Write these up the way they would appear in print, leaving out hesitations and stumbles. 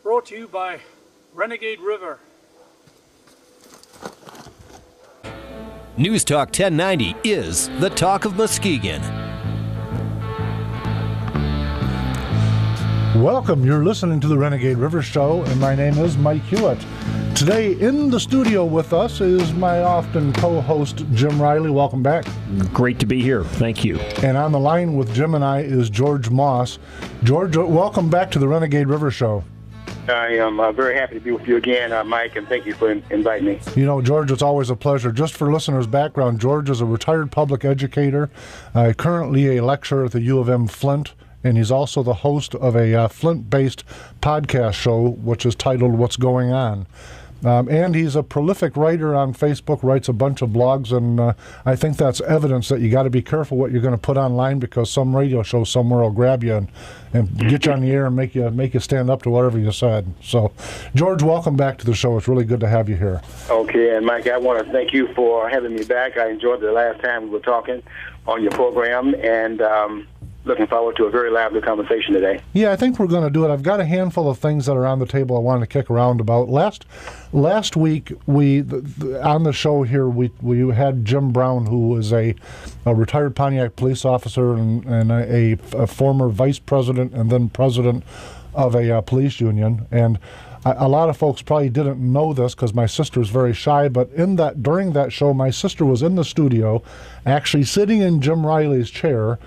Brought to you by Renegade River. News Talk 1090 is the talk of Muskegon. Welcome. You're listening to the Renegade River Show, and my name is Mike Hewitt. Today in the studio with us is my often co-host, Jim Riley. Welcome back. Great to be here. Thank you. And on the line with Jim and I is George Moss. George, welcome back to the Renegade River Show. I am very happy to be with you again, Mike, and thank you for inviting me. You know, George, it's always a pleasure. Just for listeners' background, George is a retired public educator, currently a lecturer at the U of M Flint, and he's also the host of a Flint-based podcast show, which is titled What's Going On. And he's a prolific writer on Facebook, writes a bunch of blogs, and I think that's evidence that you got to be careful what you're going to put online, because some radio show somewhere will grab you and get you on the air and make you stand up to whatever you said. So, George, welcome back to the show. It's really good to have you here. Okay, and Mike, I want to thank you for having me back. I enjoyed the last time we were talking on your program, and looking forward to a very lively conversation today. Yeah, I think we're going to do it. I've got a handful of things that are on the table I wanted to kick around about. Last week, on the show here, we had Jim Brown, who was a retired Pontiac police officer and a former vice president and then president of a police union. And a lot of folks probably didn't know this because my sister is very shy, but during that show, my sister was in the studio, actually sitting in Jim Riley's chair.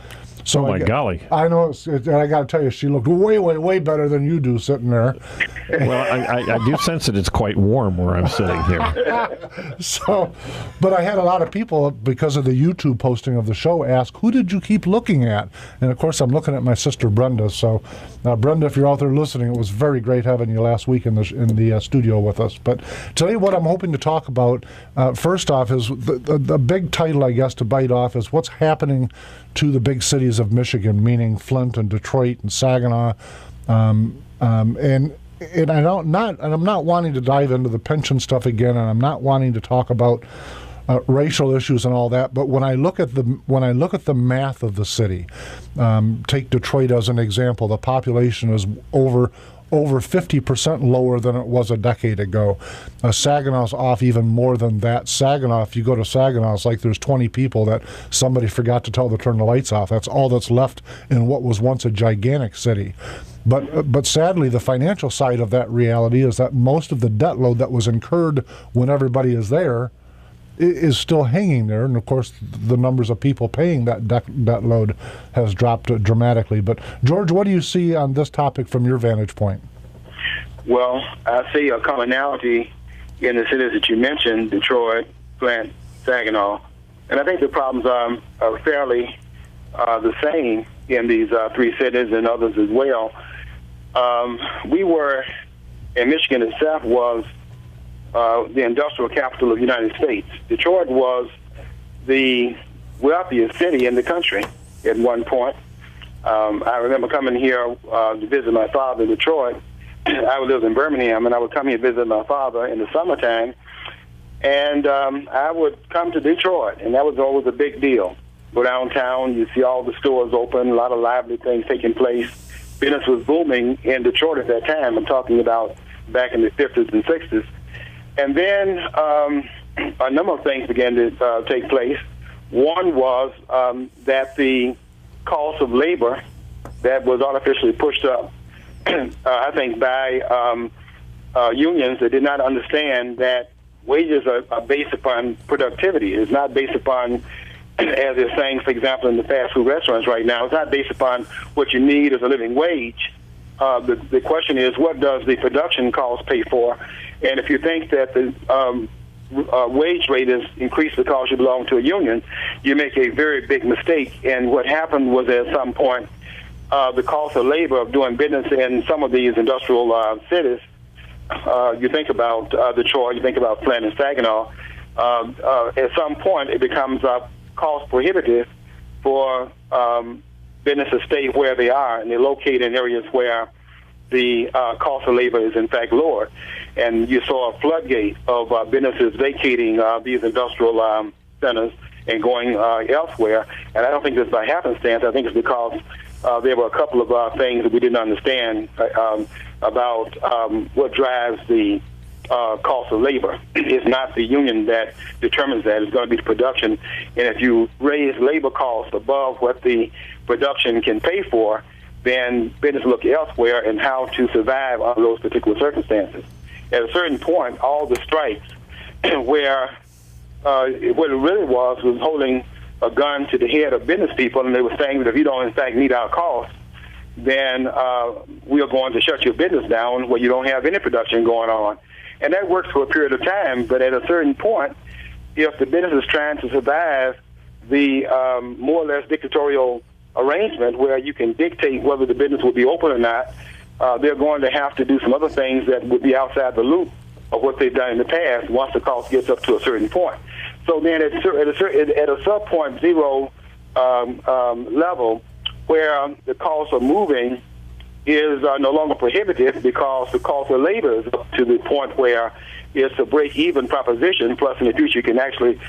So oh, my golly. I know, and I got to tell you, she looked way, way, way better than you do sitting there. Well, I do sense that it's quite warm where I'm sitting here. So, but I had a lot of people, because of the YouTube posting of the show, ask, who did you keep looking at? And, of course, I'm looking at my sister, Brenda. So, Brenda, if you're out there listening, it was very great having you last week in the studio with us. But today what I'm hoping to talk about, first off, is the big title, I guess, to bite off is what's happening to the big cities of Michigan, meaning Flint and Detroit and Saginaw, and I'm not wanting to dive into the pension stuff again, and I'm not wanting to talk about racial issues and all that. But when I look at the math of the city, take Detroit as an example, the population is over 50% lower than it was a decade ago. Saginaw's off even more than that. Saginaw, if you go to Saginaw, it's like there's 20 people that somebody forgot to tell to turn the lights off. That's all that's left in what was once a gigantic city. But sadly, the financial side of that reality is that most of the debt load that was incurred when everybody is there is still hanging there, and of course the numbers of people paying that debt load has dropped dramatically. But George, what do you see on this topic from your vantage point? Well, I see a commonality in the cities that you mentioned, Detroit, Flint, Saginaw, and I think the problems are fairly the same in these three cities and others as well. Michigan itself was the industrial capital of the United States. Detroit was the wealthiest city in the country at one point. I remember coming here to visit my father in Detroit. I lived in Birmingham, and I would come here to visit my father in the summertime, and I would come to Detroit, and that was always a big deal. Go downtown, you see all the stores open, a lot of lively things taking place. Business was booming in Detroit at that time. I'm talking about back in the 50s and 60s. And then a number of things began to take place. One was that the cost of labor that was artificially pushed up, I think, by unions that did not understand that wages are based upon productivity. It's not based upon, as they're saying, for example, in the fast food restaurants right now, it's not based upon what you need as a living wage. The question is, what does the production cost pay for? And if you think that the wage rate is increased because you belong to a union, you make a very big mistake. And what happened was, at some point, the cost of labor of doing business in some of these industrial cities, you think about Detroit, you think about Flint and Saginaw, at some point it becomes cost prohibitive for businesses to stay where they are, and they're located in areas where the cost of labor is in fact lower. And you saw a floodgate of businesses vacating these industrial centers and going elsewhere. And I don't think this is by happenstance. I think it's because there were a couple of things that we didn't understand about what drives the cost of labor. It's not the union that determines that. It's going to be the production. And if you raise labor costs above what the production can pay for, then business look elsewhere and how to survive under those particular circumstances. At a certain point, all the strikes where what it really was holding a gun to the head of business people, and they were saying that if you don't in fact meet our costs, then we are going to shut your business down where you don't have any production going on. And that works for a period of time, but at a certain point, if the business is trying to survive the more or less dictatorial arrangement where you can dictate whether the business will be open or not, they're going to have to do some other things that would be outside the loop of what they've done in the past once the cost gets up to a certain point. So then at a sub-point zero level where the costs of moving is no longer prohibitive because the cost of labor is up to the point where it's a break-even proposition, plus in the future you can actually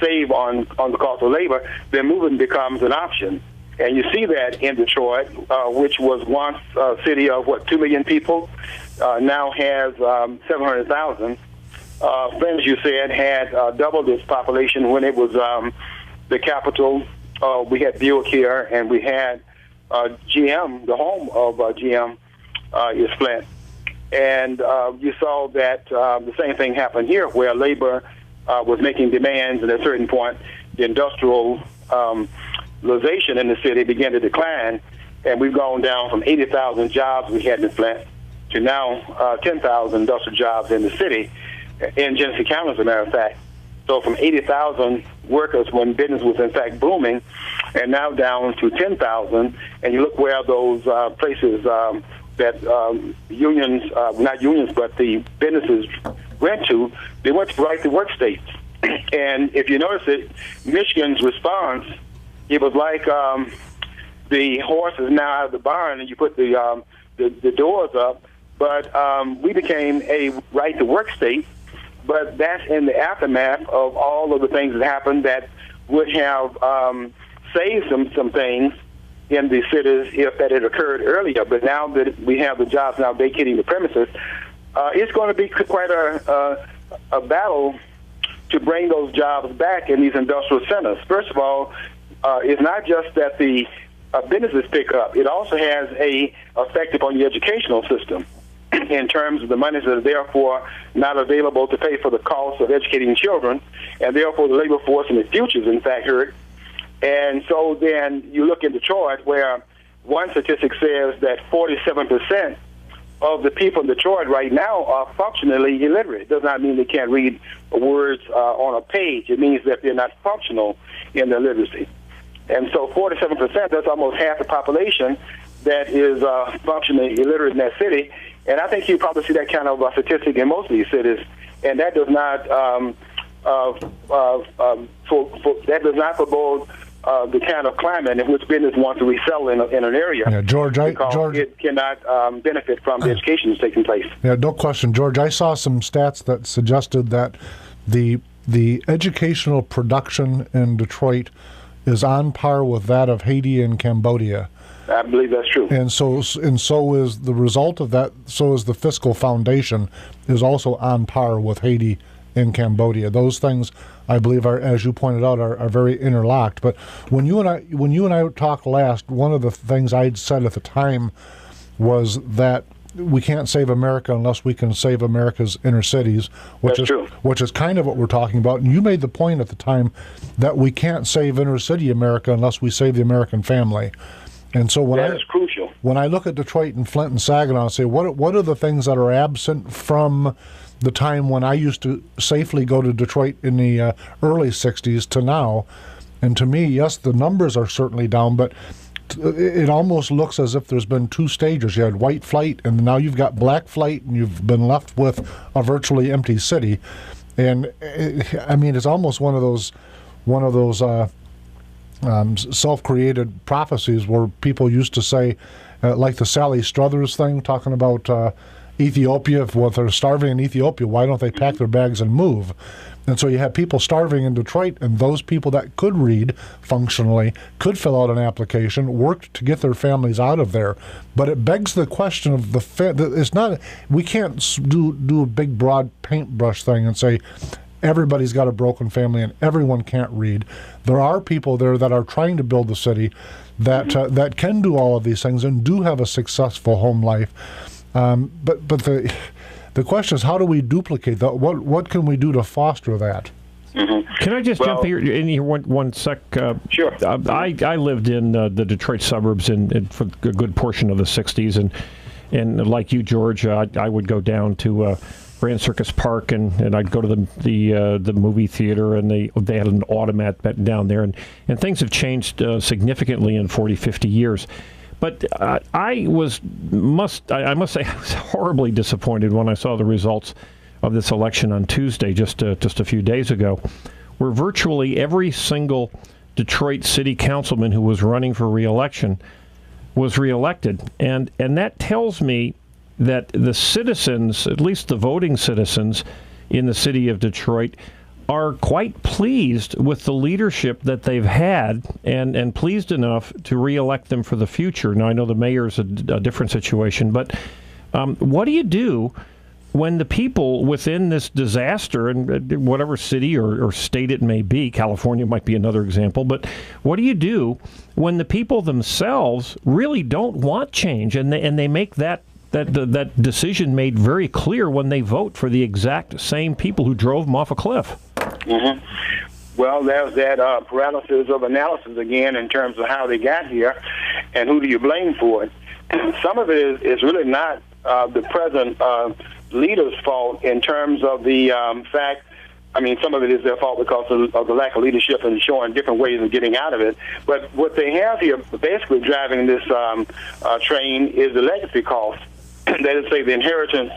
save on the cost of labor, then moving becomes an option. And you see that in Detroit, which was once a city of, 2 million people, now has 700,000. Flint, as you said, had doubled its population when it was the capital. We had Buick here, and we had GM, the home of GM is Flint. And you saw that the same thing happened here, where labor was making demands, and at a certain point, the industrialization in the city began to decline, and we've gone down from 80,000 jobs we had in Flint to now 10,000 industrial jobs in the city, in Genesee County, as a matter of fact. So from 80,000 workers when business was in fact booming, and now down to 10,000. And you look where those places that unions, not unions, but the businesses went to, they went to right to work states. And if you notice it, Michigan's response, it was like the horse is now out of the barn and you put the doors up, but we became a right to work state. But that's in the aftermath of all of the things that happened that would have saved some things in the cities if that had occurred earlier. But now that we have the jobs now vacating the premises, it's going to be quite a battle to bring those jobs back in these industrial centers. First of all, it's not just that the businesses pick up. It also has a effect upon the educational system in terms of the monies that are therefore not available to pay for the cost of educating children, and therefore the labor force in the future is in fact hurt. And so then you look in Detroit where one statistic says that 47% of the people in Detroit right now are functionally illiterate. It does not mean they can't read words on a page. It means that they're not functional in their literacy. And so 47%, that's almost half the population that is functionally illiterate in that city. And I think you probably see that kind of statistic in most of these cities. And that does not forebode the kind of climate in which business wants to resettle in an area. Yeah, George, it cannot benefit from the education that's taking place. Yeah, no question, George. I saw some stats that suggested that the educational production in Detroit is on par with that of Haiti and Cambodia. I believe that's true. And so is the result of that. So is the fiscal foundation is also on par with Haiti and Cambodia. Those things, I believe, are, as you pointed out, are very interlocked. But when you and I talked last, one of the things I'd said at the time was that we can't save America unless we can save America's inner cities, which is kind of what we're talking about. And you made the point at the time that we can't save inner city America unless we save the American family. And so that is crucial. When I look at Detroit and Flint and Saginaw and say, what are the things that are absent from the time when I used to safely go to Detroit in the early 60s to now? And to me, yes, the numbers are certainly down, but it almost looks as if there's been two stages. You had white flight, and now you've got black flight, and you've been left with a virtually empty city. And I mean, it's almost one of those self-created prophecies where people used to say, like the Sally Struthers thing, talking about Ethiopia, if they're starving in Ethiopia, why don't they pack their bags and move? And so you have people starving in Detroit, and those people that could read functionally could fill out an application, work to get their families out of there. But it begs the question of it's not, we can't do a big broad paintbrush thing and say everybody's got a broken family and everyone can't read. There are people there that are trying to build the city that can do all of these things and do have a successful home life. But the question is, how do we duplicate that? What can we do to foster that? Mm-hmm. Can I just jump in here one sec? Sure. I lived in the Detroit suburbs for a good portion of the 60s, and like you, George, I would go down to Grand Circus Park, and I'd go to the movie theater, and they had an automat down there, and things have changed significantly in 40, 50 years. But I must say I was horribly disappointed when I saw the results of this election on Tuesday, just a few days ago, where virtually every single Detroit city councilman who was running for re-election was re-elected. And that tells me that the citizens, at least the voting citizens in the city of Detroit, are quite pleased with the leadership that they've had and pleased enough to re-elect them for the future. Now, I know the mayor's a different situation, but what do you do when the people within this disaster, and whatever city or state it may be, California might be another example, but what do you do when the people themselves really don't want change and they make that decision made very clear when they vote for the exact same people who drove them off a cliff? Mm-hmm. Well, there's that paralysis of analysis again in terms of how they got here and who do you blame for it. Some of it is really not the present leader's fault in terms of the fact. I mean, some of it is their fault because of the lack of leadership and showing different ways of getting out of it. But what they have here, basically driving this train, is the legacy cost. That is, say, the inheritance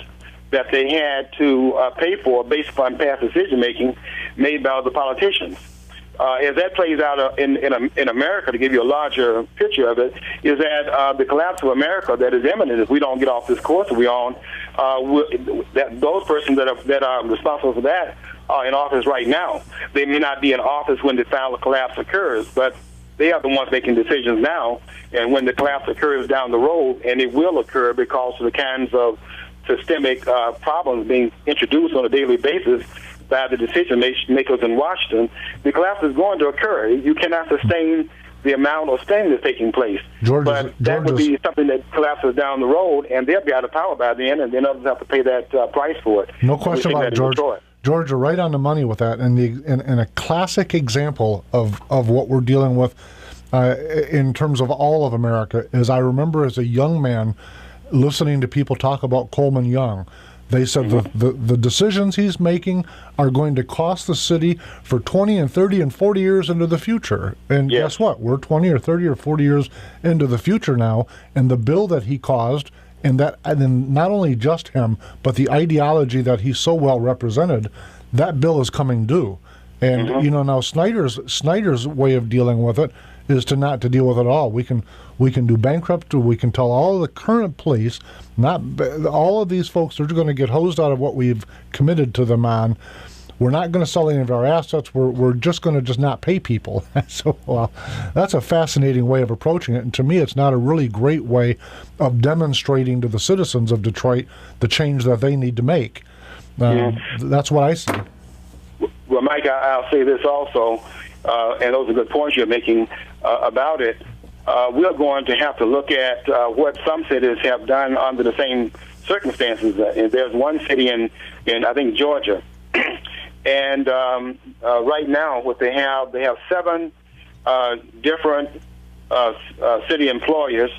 that they had to pay for based upon past decision-making made by the politicians. As that plays out in America, to give you a larger picture of it, is that the collapse of America that is imminent if we don't get off this course that we're on, that those persons that are responsible for that are in office right now. They may not be in office when the final collapse occurs, but they are the ones making decisions now. And when the collapse occurs down the road, and it will occur because of the kinds of systemic problems being introduced on a daily basis by the decision makers in Washington, the collapse is going to occur. You cannot sustain the amount of spending that's taking place. That would be something that collapses down the road, and they'll be out of power by then, and then others have to pay that price for it. No question about it, George. George, you're right on the money with that, and a classic example of what we're dealing with in terms of all of America is I remember as a young man listening to people talk about Coleman Young. They said the decisions he's making are going to cost the city for 20 and 30 and 40 years into the future. And guess what? We're 20 or 30 or 40 years into the future now, and the bill that he caused, and then not only just him, but the ideology that he so well represented, that bill is coming due. And now Snyder's way of dealing with it is not to deal with it at all. We can do bankrupt, or we can tell all of the current police, not all of these folks are going to get hosed out of what we've committed to them on. We're not going to sell any of our assets. We're just going to just not pay people. So, well, that's a fascinating way of approaching it. And to me, it's not a really great way of demonstrating to the citizens of Detroit the change that they need to make. That's what I see. Well, Mike, I'll say this also, and those are good points you're making about it. We're going to have to look at what some cities have done under the same circumstances. And there's one city in I think, Georgia. And right now, what they have 7 different city employees,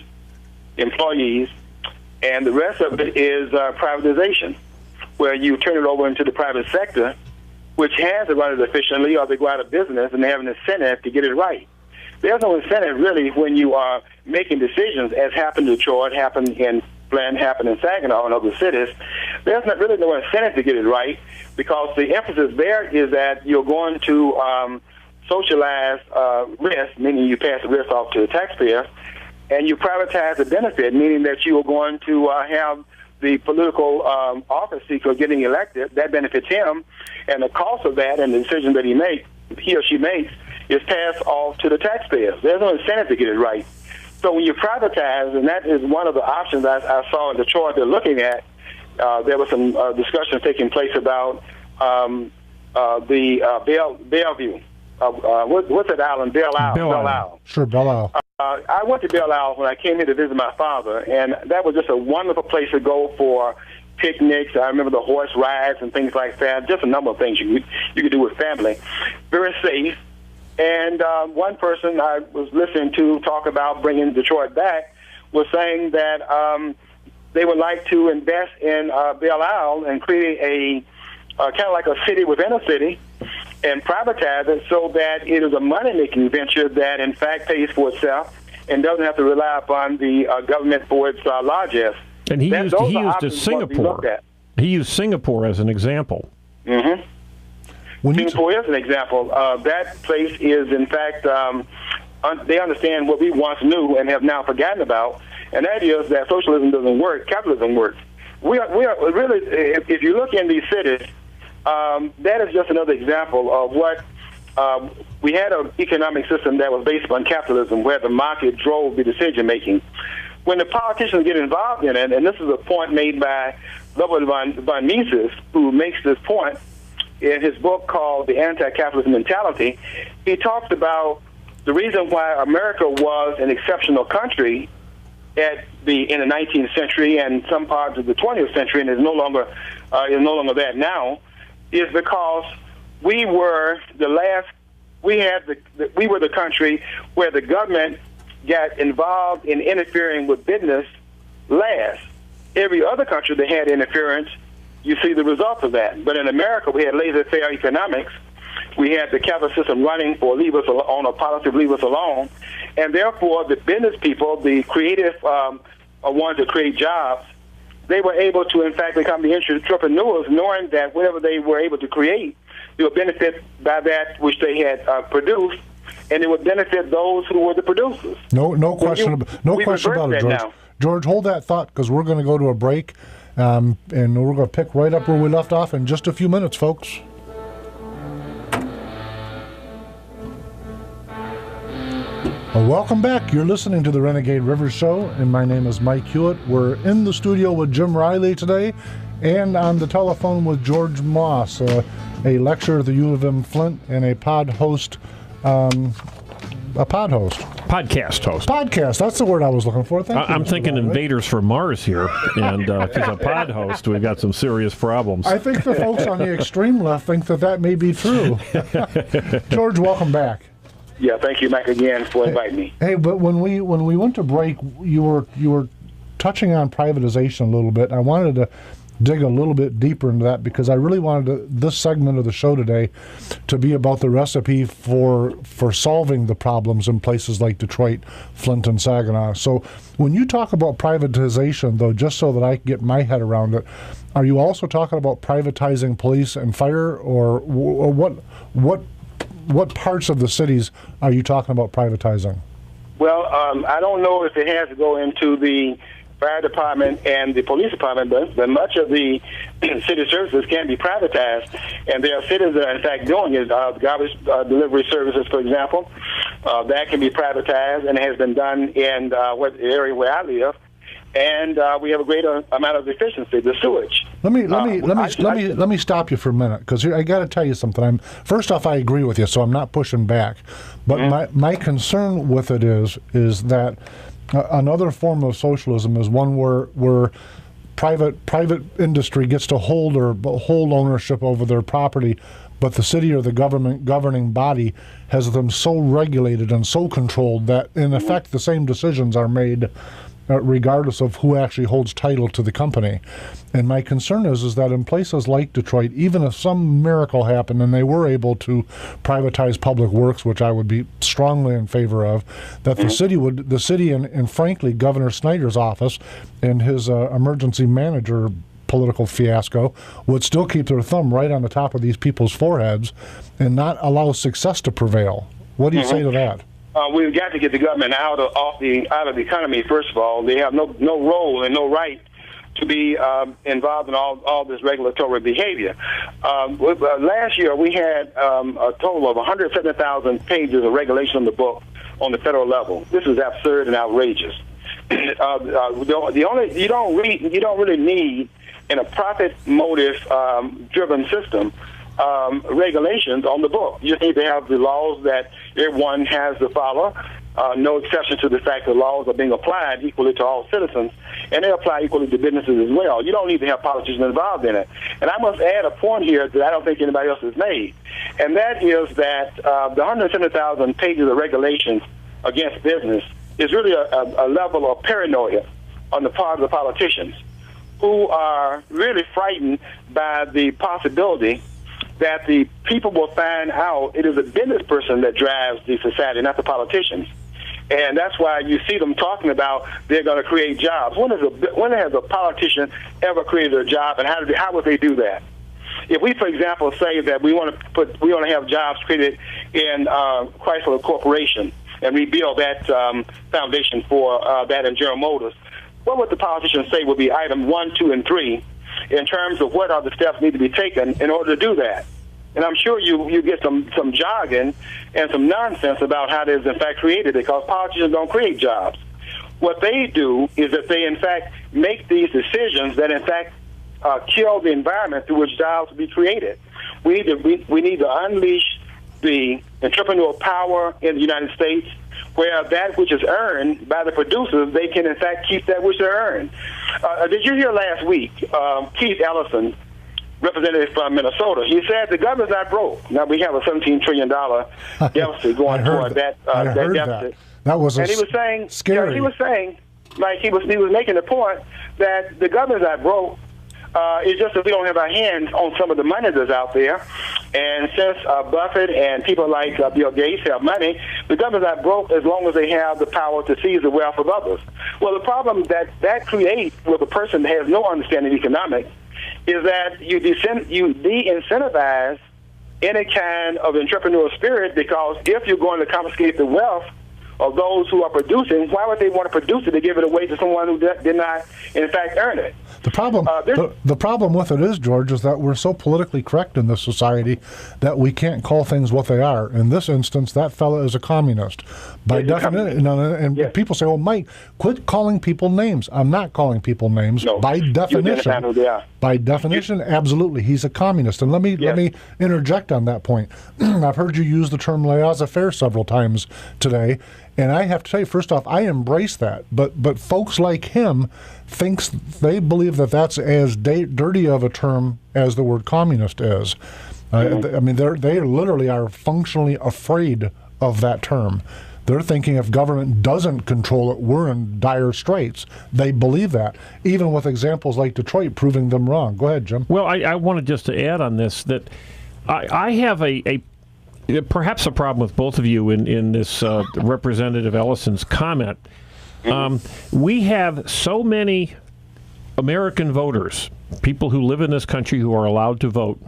and the rest of it is privatization, where you turn it over into the private sector, which has to run it efficiently, or they go out of business and they have an incentive to get it right. There's no incentive really when you are making decisions, as happened in Detroit, happened in Flint, happened in Saginaw and other cities. There's not really no incentive to get it right, because the emphasis there is that you're going to socialize risk, meaning you pass the risk off to the taxpayer, and you privatize the benefit, meaning that you are going to have the political office seeker getting elected. That benefits him, and the cost of that and the decision that he or she makes is passed off to the taxpayers. There's no incentive to get it right. So when you privatize, and that is one of the options I saw in Detroit they're looking at, there was some discussion taking place about the Bellevue. What's that island? Belle Isle. Sure, Belle Isle. I went to Belle Isle when I came here to visit my father, and that was just a wonderful place to go for picnics. I remember the horse rides and things like that. Just a number of things you could do with family. Very safe. And one person I was listening to talk about bringing Detroit back was saying that they would like to invest in Belle Isle and create a kind of like a city within a city and privatize it so that it is a money-making venture that, in fact, pays for itself and doesn't have to rely upon the government for its largesse. And he used Singapore. He used Singapore as an example. Mm-hmm. Singapore is an example. That place is, in fact, they understand what we once knew and have now forgotten about, and that is that socialism doesn't work, capitalism works. We are really, if you look in these cities, that is just another example of what we had an economic system that was based upon capitalism, where the market drove the decision making. When the politicians get involved in it, and this is a point made by Robert von Mises, who makes this point in his book called The Anti-Capitalist Mentality, he talks about the reason why America was an exceptional country in the 19th century and some parts of the 20th century, and is no longer that now, is because we were the country where the government got involved in interfering with business last. Every other country that had interference, you see the results of that. But in America, we had laissez-faire economics. We had the capital system running for leave us alone, or policy of leave us alone. And therefore, the business people, the creative ones that create jobs, they were able to, in fact, become the entrepreneurs, knowing that whatever they were able to create, they would benefit by that which they had produced, and it would benefit those who were the producers. No question about it, George. Now. George, hold that thought, because we're going to go to a break, and we're going to pick right up where we left off in just a few minutes, folks. Well, welcome back. You're listening to the Renegade Rivers Show, and my name is Mike Hewitt. We're in the studio with Jim Riley today, and on the telephone with George Moss, a lecturer at the U of M Flint and a podcast host. Podcast, that's the word I was looking for. Thank you. I'm thinking invaders from Mars here, and if he's a pod host, we've got some serious problems. I think the folks on the extreme left think that may be true. George, welcome back. Yeah, thank you, Mike, again for inviting me. Hey, but when we went to break, you were touching on privatization a little bit. I wanted to dig a little bit deeper into that because I really wanted this segment of the show today to be about the recipe for solving the problems in places like Detroit, Flint, and Saginaw. So when you talk about privatization, though, just so that I can get my head around it, are you also talking about privatizing police and fire, or what parts of the cities are you talking about privatizing? Well, I don't know if it has to go into the fire department and the police department, but much of the city services can be privatized, and there are cities that are in fact doing it. Garbage delivery services, for example, that can be privatized, and it has been done in the area where I live. And we have a greater amount of efficiency, the sewage. Let me stop you for a minute, because I got to tell you something. First off, I agree with you, so I'm not pushing back. But my concern with it is that another form of socialism is one where private industry gets to hold ownership over their property, but the city or the governing body has them so regulated and so controlled that in effect the same decisions are made regardless of who actually holds title to the company. And my concern is that in places like Detroit, even if some miracle happened and they were able to privatize public works, which I would be strongly in favor of, that the city and frankly Governor Snyder's office and his emergency manager political fiasco would still keep their thumb right on the top of these people's foreheads and not allow success to prevail. What do you say to that? We've got to get the government out of the economy. First of all, they have no role and no right to be involved in all this regulatory behavior. Last year, we had a total of 170,000 pages of regulation in the book on the federal level. This is absurd and outrageous. You don't really need, in a profit motive driven system, regulations on the book. You need to have the laws that everyone has to follow. No exception to the fact that laws are being applied equally to all citizens, and they apply equally to businesses as well. You don't need to have politicians involved in it. And I must add a point here that I don't think anybody else has made, and that is that the 170,000 pages of regulations against business is really a level of paranoia on the part of the politicians, who are really frightened by the possibility that the people will find out it is a business person that drives the society, not the politicians. And that's why you see them talking about they're going to create jobs. When has a politician ever created a job, and how would they do that? If we, for example, say that we want to have jobs created in Chrysler Corporation and rebuild that foundation for that in General Motors, what would the politicians say would be item 1, 2, and 3 in terms of what other steps need to be taken in order to do that? And I'm sure you get some jargon and some nonsense about how it is in fact created, because politicians don't create jobs. What they do is that they in fact make these decisions that in fact kill the environment through which jobs will be created. We need to unleash the entrepreneurial power in the United States, where that which is earned by the producers, they can in fact keep that which they earn. Did you hear last week Keith Ellison, representative from Minnesota? He said the government's not broke. Now we have a $17 trillion deficit going toward that deficit. That was and he was saying, scary. He was saying, like he was making the point that the government's not broke. It's just that we don't have our hands on some of the money that's out there. And since Buffett and people like Bill Gates have money, the government's not broke as long as they have the power to seize the wealth of others. Well, the problem that creates with a person that has no understanding of economics is that you de-incentivize any kind of entrepreneurial spirit, because if you're going to confiscate the wealth of those who are producing, why would they want to produce it to give it away to someone who did not, in fact, earn it? The problem with it is, George, is that we're so politically correct in this society that we can't call things what they are. In this instance, that fella is a communist. By definition, and yes. People say, "Oh, Mike, quit calling people names." I'm not calling people names. No. By definition, who they are. By definition, absolutely, he's a communist. And let me interject on that point. I've heard you use the term laissez-faire several times today, and I have to tell you, first off, I embrace that. But folks like him they believe that that's as dirty of a term as the word communist is. I mean, they literally are functionally afraid of that term. They're thinking if government doesn't control it, we're in dire straits. They believe that, even with examples like Detroit proving them wrong. Go ahead, Jim. Well, I wanted just to add on this that I have perhaps a problem with both of you in this Representative Ellison's comment. We have so many American voters, people who live in this country who are allowed to vote,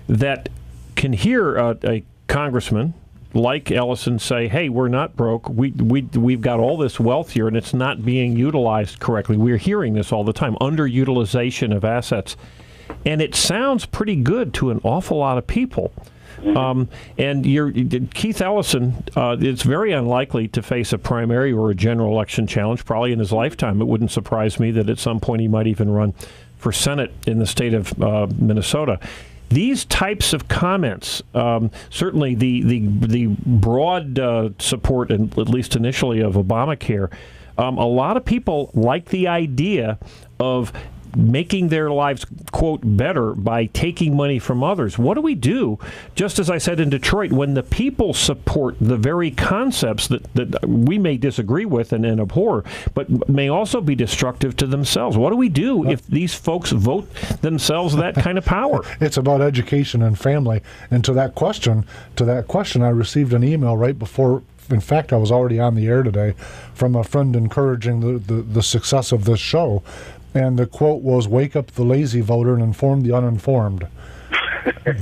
that can hear a congressman like Ellison say, "Hey, we're not broke. We've got all this wealth here, and it's not being utilized correctly." We're hearing this all the time: underutilization of assets, and it sounds pretty good to an awful lot of people. And Keith Ellison is very unlikely to face a primary or a general election challenge, probably in his lifetime. It wouldn't surprise me that at some point he might even run for Senate in the state of Minnesota. These types of comments, certainly the broad support, at least initially, of Obamacare, a lot of people like the idea of making their lives, quote, better by taking money from others. What do we do, just as I said in Detroit, when the people support the very concepts that we may disagree with and abhor, but may also be destructive to themselves? What do we do if these folks vote themselves that kind of power? It's about education and family. And to that question, I received an email right before. In fact, I was already on the air today from a friend encouraging the success of this show. And the quote was, "Wake up the lazy voter and inform the uninformed."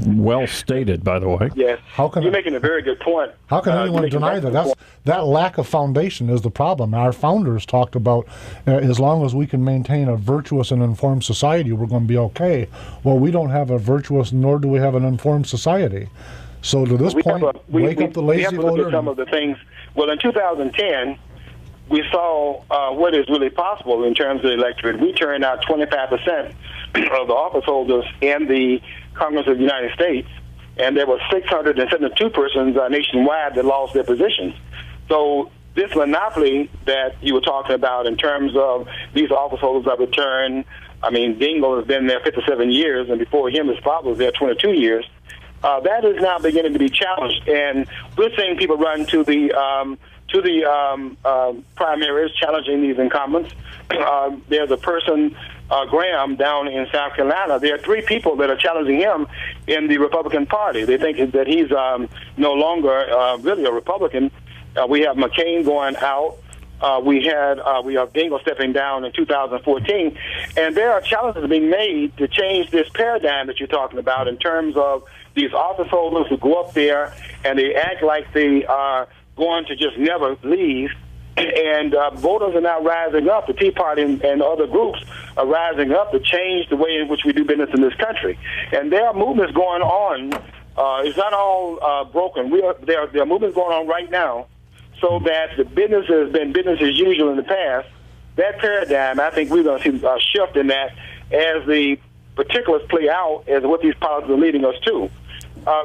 Well stated, by the way. Yes. How can You're making a very good point. How can anyone deny that? That lack of foundation is the problem. Our founders talked about as long as we can maintain a virtuous and informed society, we're going to be okay. Well, we don't have a virtuous, nor do we have an informed society. So to this point, wake up the lazy voter. We have to voter. look at some of the things. Well, in 2010, we saw what is really possible in terms of the electorate. We turned out 25% of the office holders in the Congress of the United States, and there were 672 persons nationwide that lost their positions. So this monopoly that you were talking about in terms of these office holders that returned, I mean, Dingle has been there 57 years, and before him, his father was there 22 years. That is now beginning to be challenged, and we're seeing people run to the primaries challenging these incumbents. There's a person, Graham, down in South Carolina. There are 3 people that are challenging him in the Republican Party. They think that he's no longer really a Republican. We have McCain going out. We have Dingle stepping down in 2014, and there are challenges being made to change this paradigm that you're talking about in terms of these office holders who go up there and they act like they are going to just never leave. And voters are now rising up. The Tea Party and other groups are rising up to change the way in which we do business in this country. And there are movements going on. It's not all broken. There are movements going on right now so that the business has been business as usual in the past. That paradigm, I think we're going to see a shift in that as the particulars play out as what these policies are leading us to.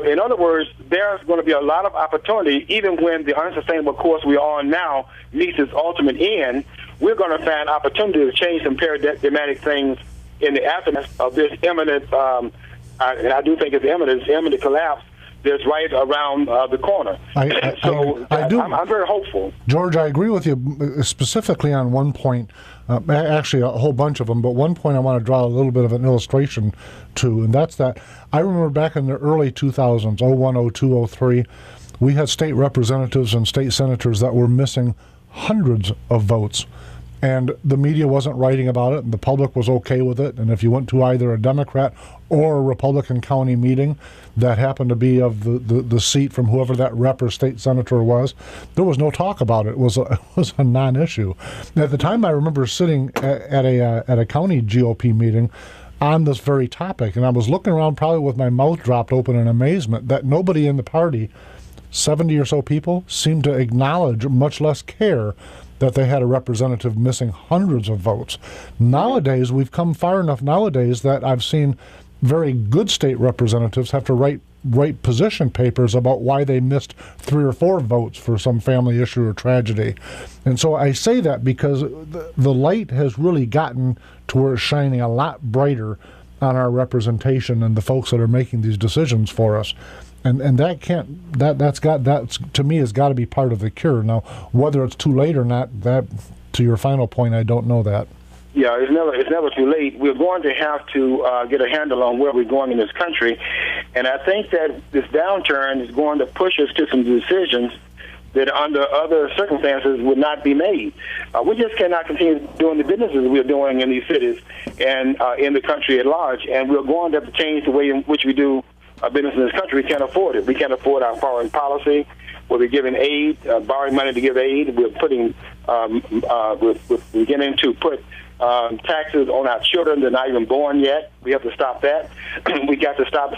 In other words, there's going to be a lot of opportunity, even when the unsustainable course we are on now meets its ultimate end. We're going to find opportunity to change some paradigmatic things in the aftermath of this imminent, and I do think it's imminent collapse that's right around the corner. I'm very hopeful. George, I agree with you specifically on one point, actually a whole bunch of them, but one point I want to draw a little bit of an illustration to, and that's that I remember back in the early 2000s, 01, 02, 03, we had state representatives and state senators that were missing hundreds of votes. And the media wasn't writing about it, and the public was okay with it. And if you went to either a Democrat or a Republican county meeting that happened to be of the seat from whoever that rep or state senator was, there was no talk about it. It was a non-issue. At the time, I remember sitting at a county GOP meeting on this very topic, and I was looking around probably with my mouth dropped open in amazement that nobody in the party, 70 or so people, seemed to acknowledge, much less care, that they had a representative missing hundreds of votes. Nowadays, we've come far enough nowadays that I've seen very good state representatives have to write position papers about why they missed 3 or 4 votes for some family issue or tragedy. And so I say that because the light has really gotten to where it's shining a lot brighter on our representation and the folks that are making these decisions for us. And that's to me has got to be part of the cure. Now, whether it's too late or not, that, to your final point, I don't know that. Yeah, it's never too late. We're going to have to get a handle on where we're going in this country, and I think that this downturn is going to push us to some decisions that under other circumstances would not be made. We just cannot continue doing the businesses we're doing in these cities and in the country at large, and we're going to have to change the way in which we do business in this country. We can't afford it. We can't afford our foreign policy. We're giving aid, borrowing money to give aid. We're putting, we're beginning to put taxes on our children that are not even born yet. We have to stop that. We got to stop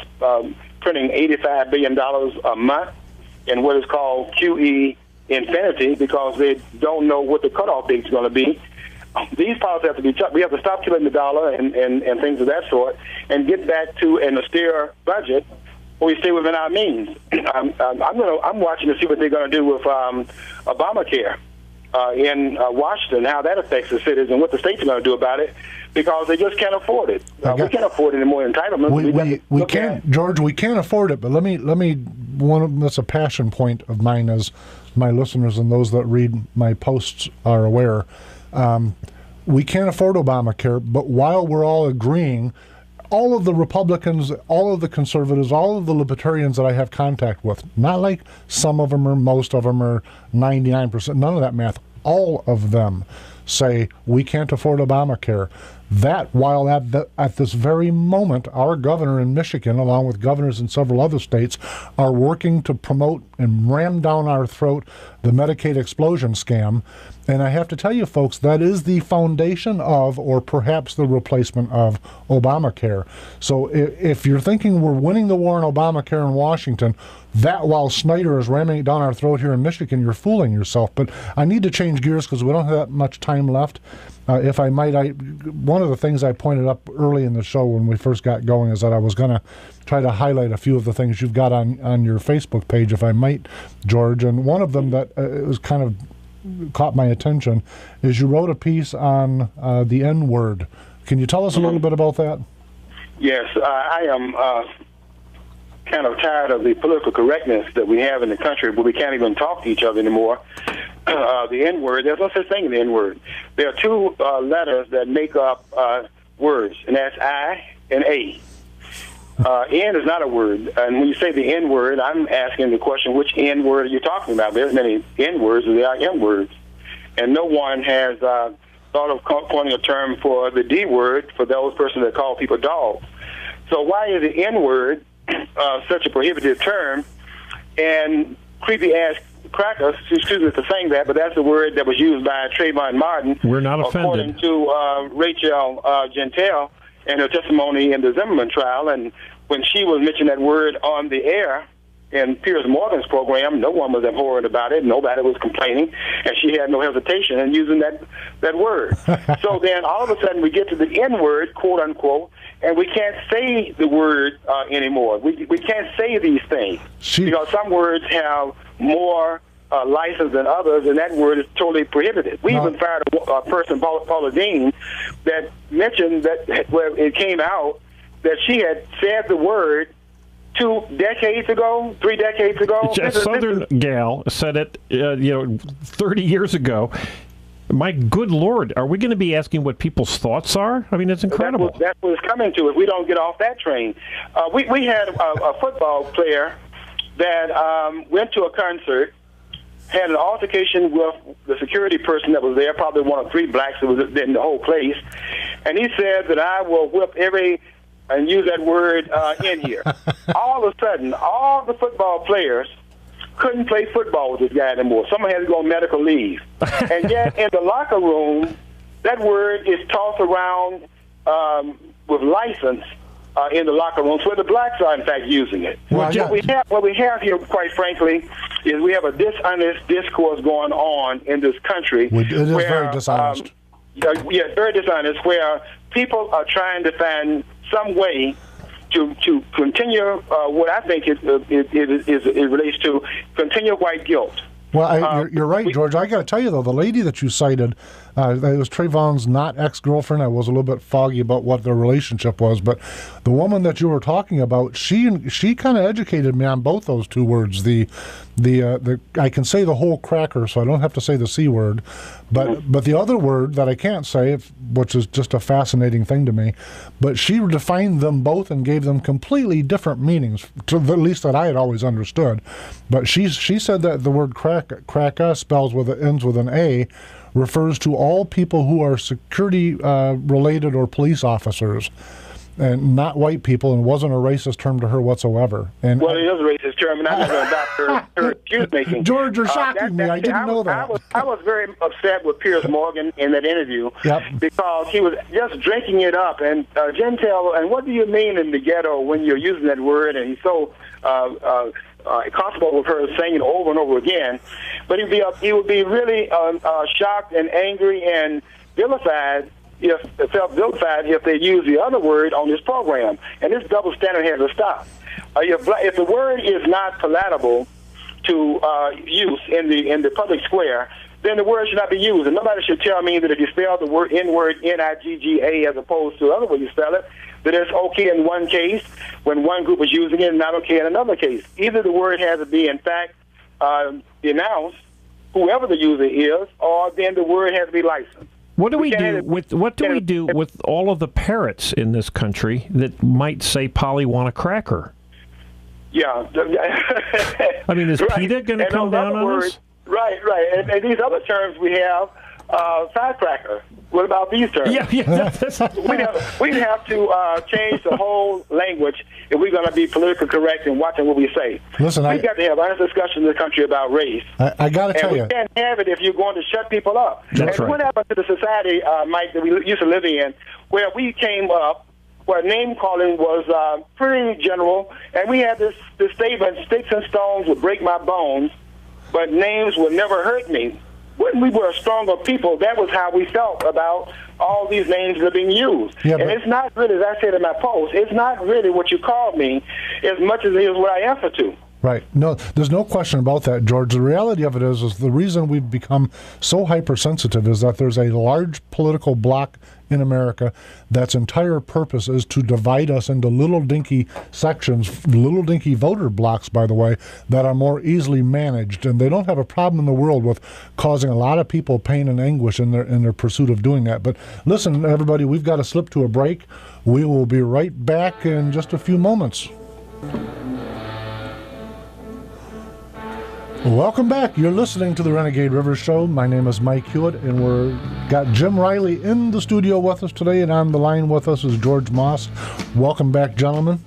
printing $85 billion a month in what is called QE infinity because they don't know what the cutoff date is going to be. These policies have to be tough. We have to stop killing the dollar and things of that sort and get back to an austere budget where we stay within our means. I'm watching to see what they're going to do with Obamacare in Washington, how that affects the cities and what the states are going to do about it because they just can't afford it. We can't afford any more entitlements. We can't, George. We can't afford it. But let me that's a passion point of mine, as my listeners and those that read my posts are aware. We can't afford Obamacare, but while we're all agreeing, all of the Republicans, all of the conservatives, all of the libertarians that I have contact with, not like some of them or most of them or 99%, none of that math, all of them say we can't afford Obamacare. That while at this very moment, our governor in Michigan, along with governors in several other states, are working to promote and ram down our throat the Medicaid explosion scam. And I have to tell you, folks, that is the foundation of, or perhaps the replacement of, Obamacare. So if you're thinking we're winning the war on Obamacare in Washington, that while Snyder is ramming it down our throat here in Michigan, you're fooling yourself. But I need to change gears because we don't have that much time left. If I might, one of the things I pointed up early in the show when we first got going is that I was going to try to highlight a few of the things you've got on your Facebook page, if I might, George. And one of them that was kind of caught my attention is you wrote a piece on the N-word. Can you tell us a little bit about that? Yes, I am kind of tired of the political correctness that we have in the country where we can't even talk to each other anymore. The N-word, there's no such thing as the N-word. There are two letters that make up words, and that's I and A. N is not a word, and when you say the N-word, I'm asking the question, which N-word are you talking about? There's many N-words, and there are M-words, and no one has thought of coining a term for the D-word for those persons that call people dogs. So why is the N-word such a prohibited term? And creepy-ass crackers, excuse me for saying that, but that's the word that was used by Trayvon Martin. We're not offended. According to Rachel Gentile and her testimony in the Zimmerman trial, and when she was mentioning that word on the air in Piers Morgan's program, no one was abhorrent about it. Nobody was complaining, and she had no hesitation in using that word. So then all of a sudden we get to the N-word, quote unquote, and we can't say the word anymore. We can't say these things because some words have more license than others, and that word is totally prohibited. We even fired a person, Paula Dean, that mentioned that where it came out that she had said the word 2 decades ago, 3 decades ago. A Southern gal said it, 30 years ago. My good Lord, are we going to be asking what people's thoughts are? I mean, it's incredible. That's what it's coming to if we don't get off that train. We had a football player that went to a concert, had an altercation with the security person that was there, probably one of 3 blacks that was in the whole place, and he said that I will whip every, and use that word in here. All of a sudden, all the football players couldn't play football with this guy anymore. Someone had to go on medical leave. And yet, in the locker room, that word is tossed around with license in the locker rooms where the blacks are, in fact, using it. Well, What we have here, quite frankly, is we have a dishonest discourse going on in this country. It is very dishonest. Yeah, very dishonest, where people are trying to find some way to continue what I think it relates to continue white guilt. Well, you're right, George. I got to tell you, though, the lady that you cited, it was Trayvon's not ex-girlfriend. I was a little bit foggy about what their relationship was, but the woman that you were talking about, she kind of educated me on both those two words. The I can say the whole cracker, so I don't have to say the C word, but the other word that I can't say, which is just a fascinating thing to me, but she defined them both and gave them completely different meanings, to at least that I had always understood. But she said that the word cracka ends with an A, refers to all people who are security related or police officers, and not white people, and wasn't a racist term to her whatsoever. And well, it is a racist term, and I'm not going to adopt her excuse making. George, you're shocking me. I didn't know that. I was very upset with Piers Morgan in that interview because he was just drinking it up. And Gentile, and what do you mean in the ghetto when you're using that word? And he's so comfortable with her saying it over and over again. But he would be really shocked and angry and vilified if they use the other word on this program. And this double standard has to stop. If the word is not palatable to use in the public square, then the word should not be used. And nobody should tell me that if you spell the word N-word N-I-G-G-A as opposed to the other way you spell it, that it's okay in one case when one group is using it and not okay in another case. Either the word has to be, in fact, denounced, whoever the user is, or then the word has to be licensed. What do we do with all of the parrots in this country that might say Polly want a cracker? Yeah. I mean, is PETA going to come down on us? Right. And these other terms we have firecracker. What about these terms? Yeah. We'd have to change the whole language if we're going to be politically correct and watching what we say. Listen, we've got to have honest discussion in the country about race. I got to tell you. And we can't have it if you're going to shut people up. That's right. What happened to the society, Mike, that we used to live in, where we came up, where name calling was pretty general, and we had this statement, sticks and stones would break my bones, but names would never hurt me. When we were a stronger people, that was how we felt about all these names that are being used. Yeah, and it's not really, as I said in my post, it's not really what you called me as much as it is what I answer to. Right. No, there's no question about that, George. The reality of it is the reason we've become so hypersensitive is that there's a large political bloc in America that's entire purpose is to divide us into little dinky sections, little dinky voter blocks, by the way, that are more easily managed. And they don't have a problem in the world with causing a lot of people pain and anguish in their pursuit of doing that. But listen, everybody, we've got to slip to a break. We will be right back in just a few moments. Welcome back. You're listening to the Renegade River Show. My name is Mike Hewitt, and we've got Jim Riley in the studio with us today, and on the line with us is George Moss. Welcome back, gentlemen.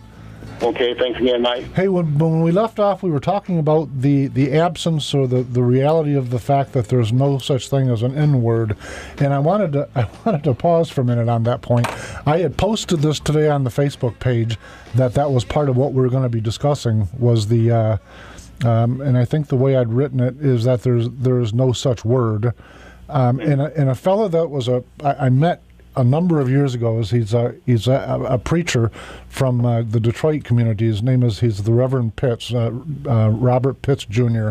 Okay, thanks again, Mike. Hey, when we left off, we were talking about the absence or the reality of the fact that there's no such thing as an N-word, and I wanted to pause for a minute on that point. I had posted this today on the Facebook page that was part of what we were going to be discussing was the. And I think the way I'd written it is that there's no such word. And a fellow that I met a number of years ago. He's a preacher from the Detroit community. His name is the Reverend Pitts, Robert Pitts Jr.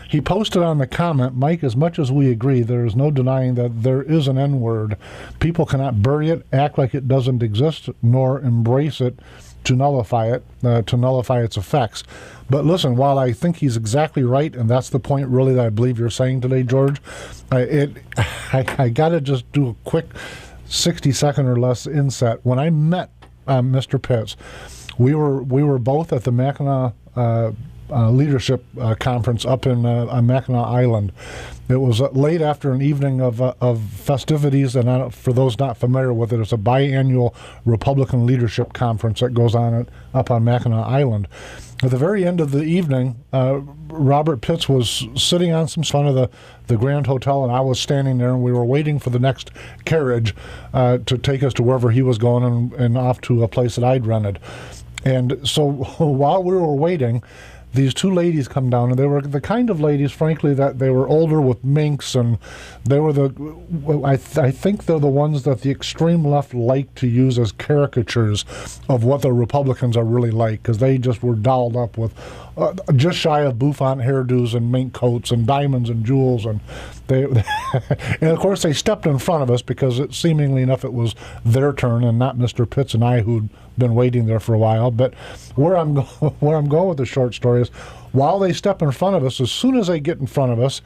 He posted on the comment, Mike, as much as we agree, there is no denying that there is an N-word. People cannot bury it, act like it doesn't exist, nor embrace it to nullify its effects. But listen, while I think he's exactly right, and that's the point really that I believe you're saying today, George, I got to just do a quick 60-second or less inset. When I met Mr. Pitts, we were both at the Mackinac Leadership Conference up on Mackinac Island. It was late after an evening of festivities, and for those not familiar with it, it's a biannual Republican Leadership Conference that goes on up on Mackinac Island. At the very end of the evening, Robert Pitts was sitting on some front of the Grand Hotel, and I was standing there, and we were waiting for the next carriage to take us to wherever he was going and off to a place that I'd rented. And so while we were waiting, these two ladies come down, and they were the kind of ladies, frankly, that they were older with minks, and they were I think they're the ones that the extreme left like to use as caricatures of what the Republicans are really like, because they just were dolled up with just shy of bouffant hairdos and mink coats and diamonds and jewels, and and of course they stepped in front of us because seemingly enough it was their turn and not Mr. Pitts and I who'd been waiting there for a while. But where I'm going with the short story is, while they step in front of us, as soon as they get in front of us,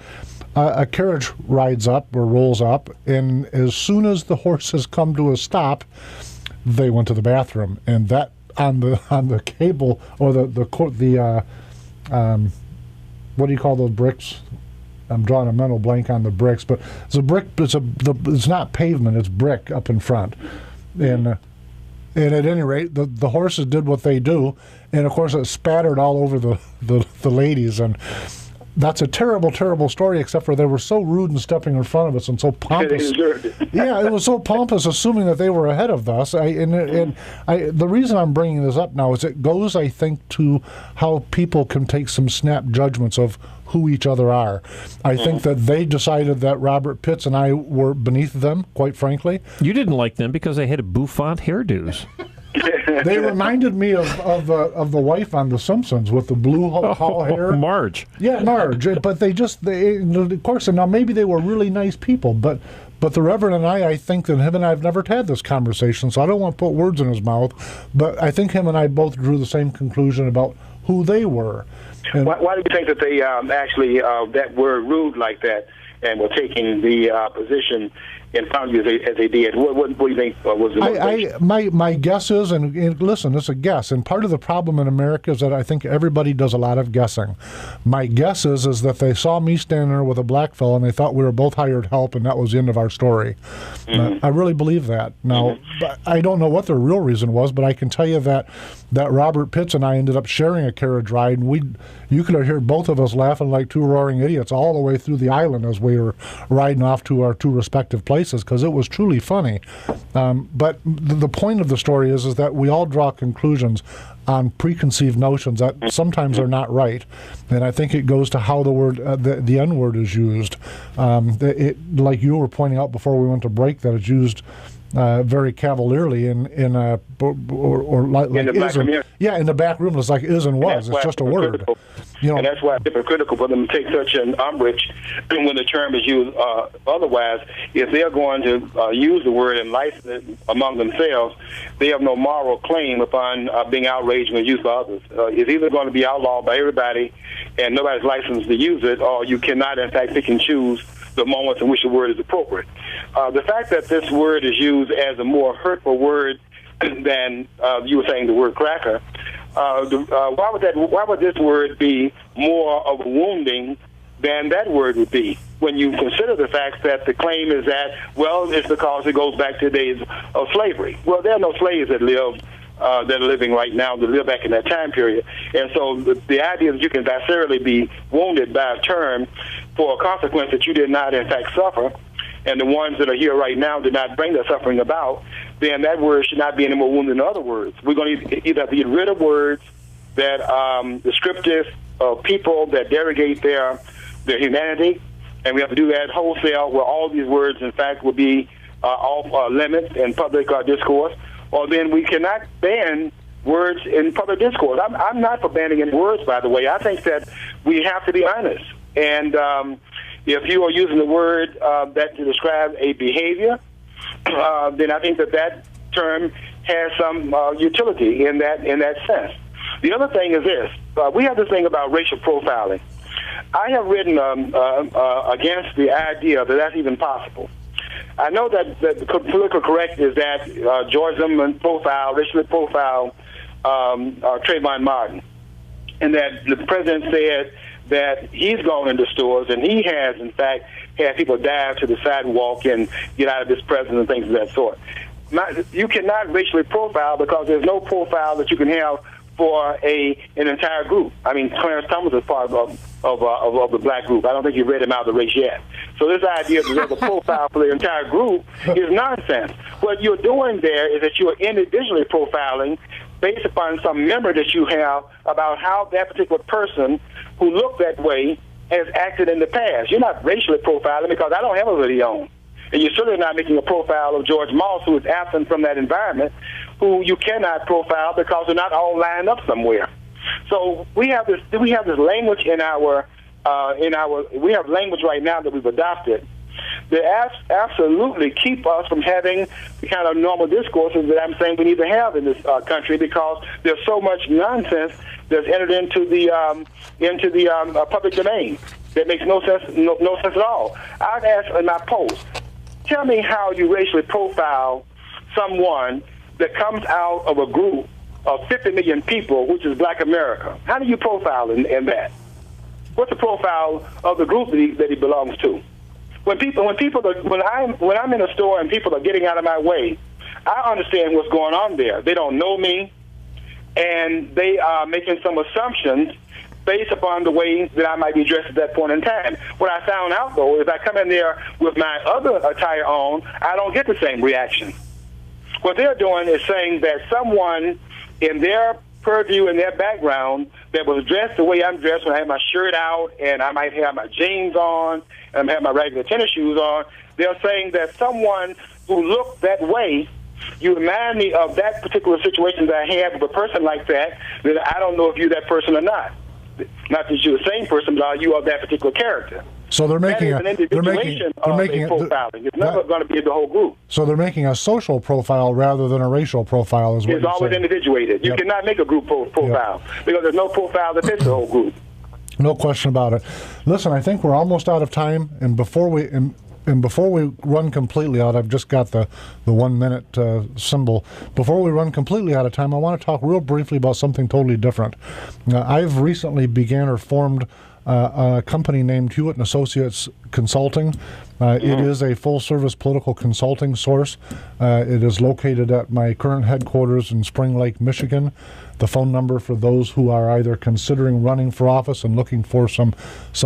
a carriage rides up or rolls up, and as soon as the horses come to a stop, they went to the bathroom, and that on the cable or the what do you call those bricks? I'm drawing a mental blank on the bricks, but it's a brick. It's not pavement; it's brick up in front, and at any rate, the horses did what they do, and of course it spattered all over the ladies, and that's a terrible, terrible story, except for they were so rude and stepping in front of us and so pompous. Yeah, it was so pompous, assuming that they were ahead of us. The reason I'm bringing this up now is it goes, I think, to how people can take some snap judgments of who each other are. I think that they decided that Robert Pitts and I were beneath them, quite frankly. You didn't like them because they had bouffant hairdos. They reminded me of the wife on The Simpsons with the blue tall hair. Marge. Yeah, Marge. But they of course, and now maybe they were really nice people, but the Reverend and I think that him and I have never had this conversation, so I don't want to put words in his mouth, but I think him and I both drew the same conclusion about who they were. And why do you think that they actually that were rude like that and were taking the position in front of you as they did. What do you think was the motivation? My guess is, and listen, it's a guess, and part of the problem in America is that I think everybody does a lot of guessing. My guess is that they saw me standing there with a black fellow and they thought we were both hired help, and that was the end of our story. I really believe that. Now, I don't know what their real reason was, but I can tell you that Robert Pitts and I ended up sharing a carriage ride, and you could hear both of us laughing like two roaring idiots all the way through the island as we were riding off to our two respective places, because it was truly funny. But the point of the story is that we all draw conclusions on preconceived notions that sometimes are not right, and I think it goes to how the word, the N-word is used. Like you were pointing out before we went to break, that it's used very cavalierly in the black community. Yeah, in the back room, it's like is and was. It's just a word. And that's why it's hypocritical for them to take such an umbrage when the term is used otherwise. If they're going to use the word and license it among themselves, they have no moral claim upon being outraged when used by others. It's either going to be outlawed by everybody and nobody's licensed to use it, or you cannot, in fact, pick and choose the moments in which the word is appropriate. The fact that this word is used as a more hurtful word than you were saying the word cracker, why would this word be more of a wounding than that word would be? When you consider the fact that the claim is that, well, it's because it goes back to the days of slavery. Well, there are no slaves that are living right now that live back in that time period. And so the idea that you can viscerally be wounded by a term for a consequence that you did not, in fact, suffer, and the ones that are here right now did not bring the suffering about, then that word should not be any more wounded than other words. We're going to either have to get rid of words that descriptive of people that derogate their humanity, and we have to do that wholesale, where all these words, in fact, will be off limits in public discourse, or then we cannot ban words in public discourse. I'm not for banning any words, by the way. I think that we have to be honest. And if you are using the word that to describe a behavior, then I think that term has some utility in that sense. The other thing is this. We have this thing about racial profiling. I have written against the idea that that's even possible. I know that the political correct is that George Zimmerman racially profile Trayvon Martin, and that the president said that he's gone into stores and he has, in fact, had people dive to the sidewalk and get out of this president and things of that sort. You cannot racially profile because there's no profile that you can have for an entire group. I mean, Clarence Thomas is part of the black group. I don't think you read him out of the race yet. So this idea that there's a profile for the entire group is nonsense. What you're doing there is that you are individually profiling based upon some memory that you have about how that particular person who looked that way has acted in the past. You're not racially profiling because I don't have a video on. And you're certainly not making a profile of George Moss, who is absent from that environment, who you cannot profile because they're not all lined up somewhere. So we have this language we have language right now that we've adopted that absolutely keep us from having the kind of normal discourses that I'm saying we need to have in this country, because there's so much nonsense that's entered into the public domain that makes no sense at all. I've asked in my post, tell me how you racially profile someone that comes out of a group of 50 million people, which is Black America. How do you profile in that? What's the profile of the group that he belongs to? When I'm in a store and people are getting out of my way, I understand what's going on there. They don't know me, and they are making some assumptions based upon the way that I might be dressed at that point in time. What I found out, though, is I come in there with my other attire on, I don't get the same reaction. What they're doing is saying that someone in their purview, in their background, that was dressed the way I'm dressed when I have my shirt out and I might have my jeans on and I have my regular tennis shoes on, they're saying that someone who looked that way, you remind me of that particular situation that I had with a person like that I don't know if you're that person or not. Not that you're the same person, but are you of that particular character? So they're making profiling. It's never going to be the whole group. So they're making a social profile rather than a racial profile, is what it's always saying. Individuated. You cannot make a group profile because there's no profile that fits the whole group. No question about it. Listen, I think we're almost out of time, and before we And before we run completely out, I've just got the 1 minute symbol. Before we run completely out of time, I want to talk real briefly about something totally different. I've recently began or formed a company named Hewitt & Associates Consulting. It is a full-service political consulting source. It is located at my current headquarters in Spring Lake, Michigan. The phone number for those who are either considering running for office and looking for some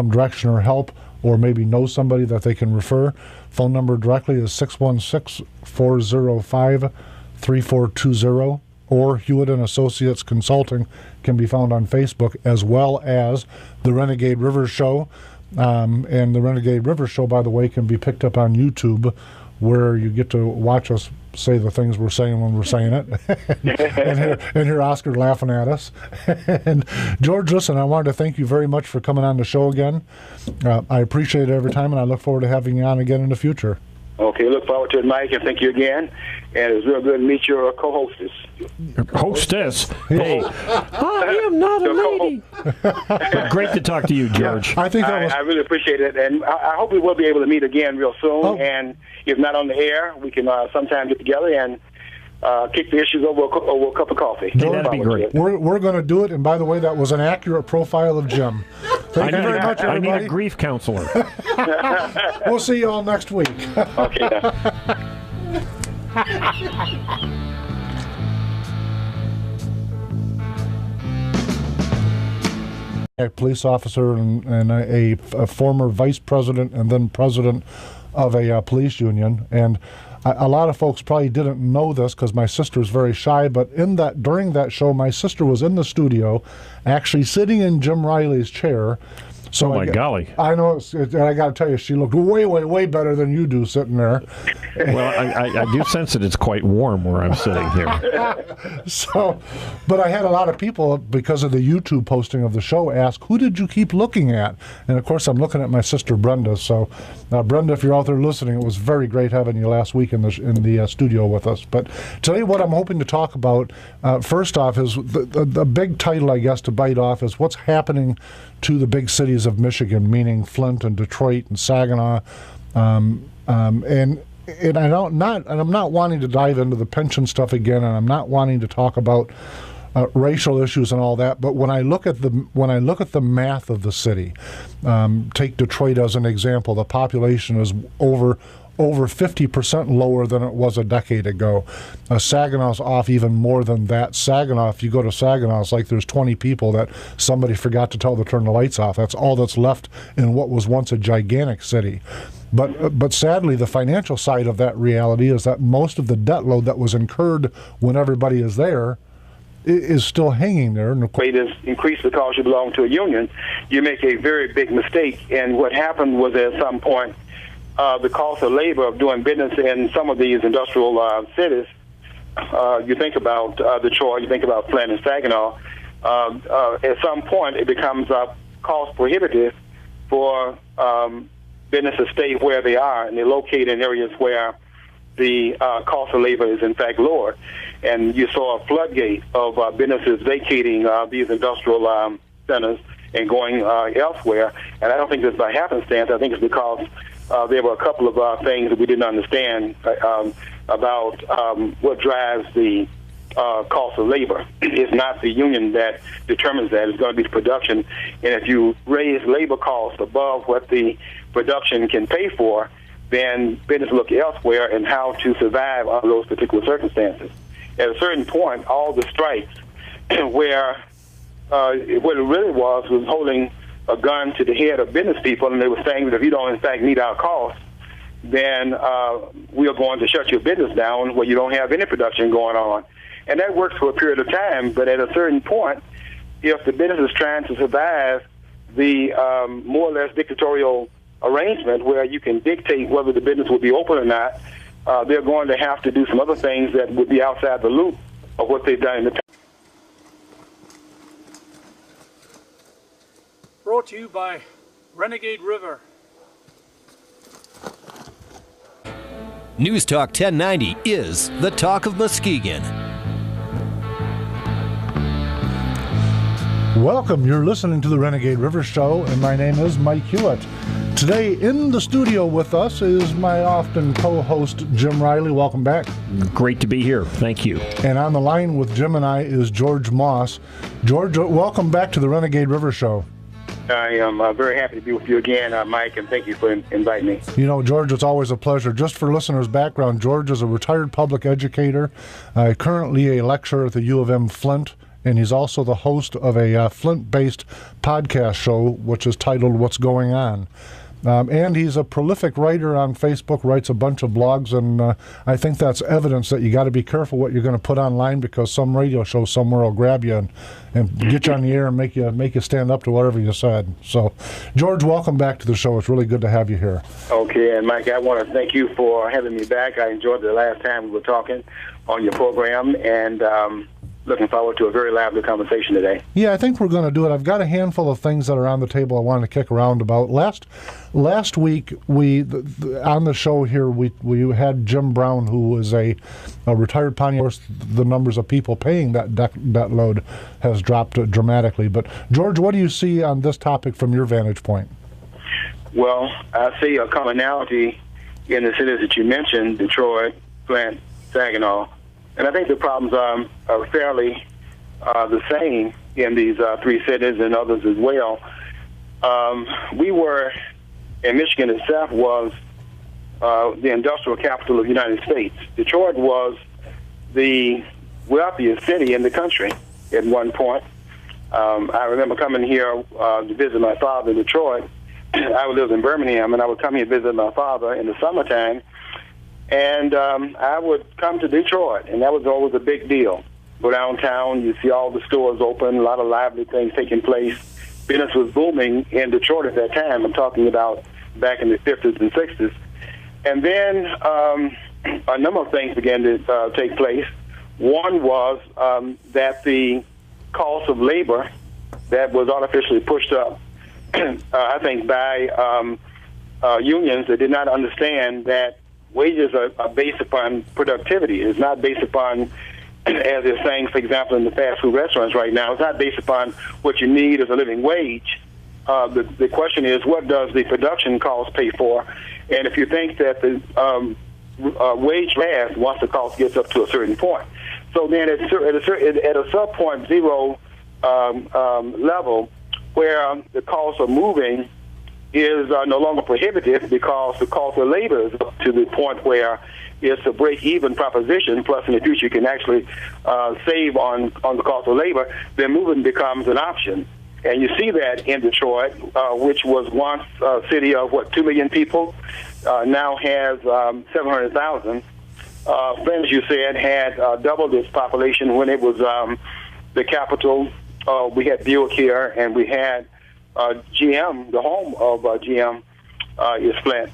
direction or help, or maybe know somebody that they can refer. Phone number directly is 616-405-3420, or Hewitt & Associates Consulting can be found on Facebook, as well as the Renegade River Show. And the Renegade River Show, by the way, can be picked up on YouTube, where you get to watch us say the things we're saying when we're saying it, and hear Oscar laughing at us. And George, listen, I wanted to thank you very much for coming on the show again. I appreciate it every time, and I look forward to having you on again in the future. Okay, look forward to it, Mike, and thank you again. And it was real good to meet your co-hostess. Hostess? Hey, I am not a lady. Great to talk to you, George. Yeah, I really appreciate it, and I hope we will be able to meet again real soon. Oh. And if not on the air, we can sometime get together and kick the issues over a cup of coffee. Hey, that'd be great. We're going to do it, and by the way, that was an accurate profile of Jim. Thank you very much, everybody. I need a grief counselor. We'll see you all next week. Okay. A police officer and a former vice president and then president of a police union. And a lot of folks probably didn't know this because my sister is very shy, but during that show, my sister was in the studio, actually sitting in Jim Riley's chair. So oh, my golly. I know, and I got to tell you, she looked way, way, way better than you do sitting there. Well, I do sense that it's quite warm where I'm sitting here. So, but I had a lot of people, because of the YouTube posting of the show, ask, who did you keep looking at? And of course, I'm looking at my sister Brenda. So, Brenda, if you're out there listening, it was very great having you last week in the studio with us. But today, what I'm hoping to talk about, first off, is the big title, I guess, to bite off is what's happening to the big cities of Michigan, meaning Flint and Detroit and Saginaw, and I'm not wanting to dive into the pension stuff again, and I'm not wanting to talk about racial issues and all that. But when I look at the math of the city, take Detroit as an example. The population is over 50% lower than it was a decade ago. Saginaw's off even more than that. Saginaw, if you go to Saginaw, it's like there's 20 people that somebody forgot to tell to turn the lights off. That's all that's left in what was once a gigantic city. But sadly, the financial side of that reality is that most of the debt load that was incurred when everybody is there is still hanging there. And rate is increased because you belong to a union. You make a very big mistake. And what happened was at some point, the cost of labor of doing business in some of these industrial cities, you think about Detroit, you think about Flint and Saginaw, at some point it becomes cost prohibitive for businesses to stay where they are, and they locate in areas where the cost of labor is in fact lower. And you saw a floodgate of businesses vacating these industrial centers and going elsewhere. And I don't think it's by happenstance. I think it's because there were a couple of things that we didn't understand about what drives the cost of labor. It's not the union that determines that. It's going to be the production. And if you raise labor costs above what the production can pay for, then business look elsewhere and how to survive under those particular circumstances. At a certain point, all the strikes where what it really was holding a gun to the head of business people, and they were saying that if you don't, in fact, meet our costs, then we are going to shut your business down where you don't have any production going on. And that works for a period of time, but at a certain point, if the business is trying to survive the more or less dictatorial arrangement where you can dictate whether the business will be open or not, they're going to have to do some other things that would be outside the loop of what they've done in the past. Brought to you by Renegade River. News Talk 1090 is the talk of Muskegon. Welcome. You're listening to the Renegade River Show, and my name is Mike Hewitt. Today in the studio with us is my often co-host Jim Riley. Welcome back. Great to be here. Thank you. And on the line with Jim and I is George Moss. George, welcome back to the Renegade River Show. I am very happy to be with you again, Mike, and thank you for inviting me. You know, George, it's always a pleasure. Just for listeners' background, George is a retired public educator, currently a lecturer at the U of M Flint, and he's also the host of a Flint-based podcast show, which is titled What's Going On. And he's a prolific writer on Facebook, writes a bunch of blogs, and I think that's evidence that you got to be careful what you're going to put online, because some radio show somewhere will grab you and get you on the air and make you stand up to whatever you said. So, George, welcome back to the show. It's really good to have you here. Okay, and Mike, I want to thank you for having me back. I enjoyed the last time we were talking on your program, and looking forward to a very lively conversation today. Yeah, I think we're going to do it. I've got a handful of things that are on the table I wanted to kick around about. Last week, on the show here, we had Jim Brown, who was a retired pioneer. Of course, the numbers of people paying that load has dropped dramatically. But, George, what do you see on this topic from your vantage point? Well, I see a commonality in the cities that you mentioned, Detroit, Flint, Saginaw. And I think the problems are fairly the same in these three cities and others as well. We were, in Michigan itself, was the industrial capital of the United States. Detroit was the wealthiest city in the country at one point. I remember coming here to visit my father in Detroit. I lived in Birmingham, and I would come here to visit my father in the summertime. And I would come to Detroit, and that was always a big deal. Go downtown, you see all the stores open, a lot of lively things taking place. Business was booming in Detroit at that time. I'm talking about back in the 50s and 60s. And then a number of things began to take place. One was that the cost of labor that was artificially pushed up, I think, by unions that did not understand that wages are based upon productivity. It's not based upon, as they're saying, for example, in the fast food restaurants right now, it's not based upon what you need as a living wage. The question is, what does the production cost pay for? And if you think that the wage lasts once the cost gets up to a certain point. So then at a sub-point zero level, where the costs are moving, is no longer prohibitive because the cost of labor is up to the point where it's a break-even proposition, plus in the future you can actually save on the cost of labor, then moving becomes an option. And you see that in Detroit, which was once a city of, 2 million people, now has 700,000. Flint, as you said, had doubled its population when it was the capital. We had Buick here, and we had GM, the home of GM, is Flint.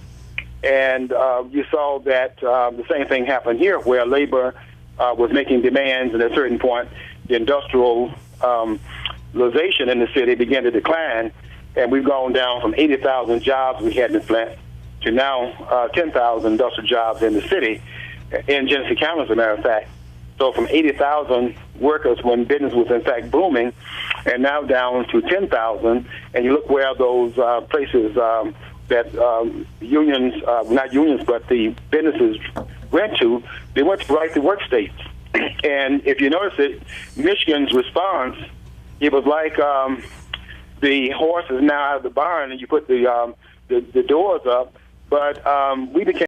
And you saw that the same thing happened here, where labor was making demands, and at a certain point, the industrialization in the city began to decline, and we've gone down from 80,000 jobs we had in Flint to now 10,000 industrial jobs in the city, in Genesee County, as a matter of fact. So from 80,000 workers when business was in fact booming, and now down to 10,000. And you look where those places that unions, not unions, but the businesses went to, they went to right to work states. And if you notice it, Michigan's response, it was like the horse is now out of the barn and you put the doors up, but we became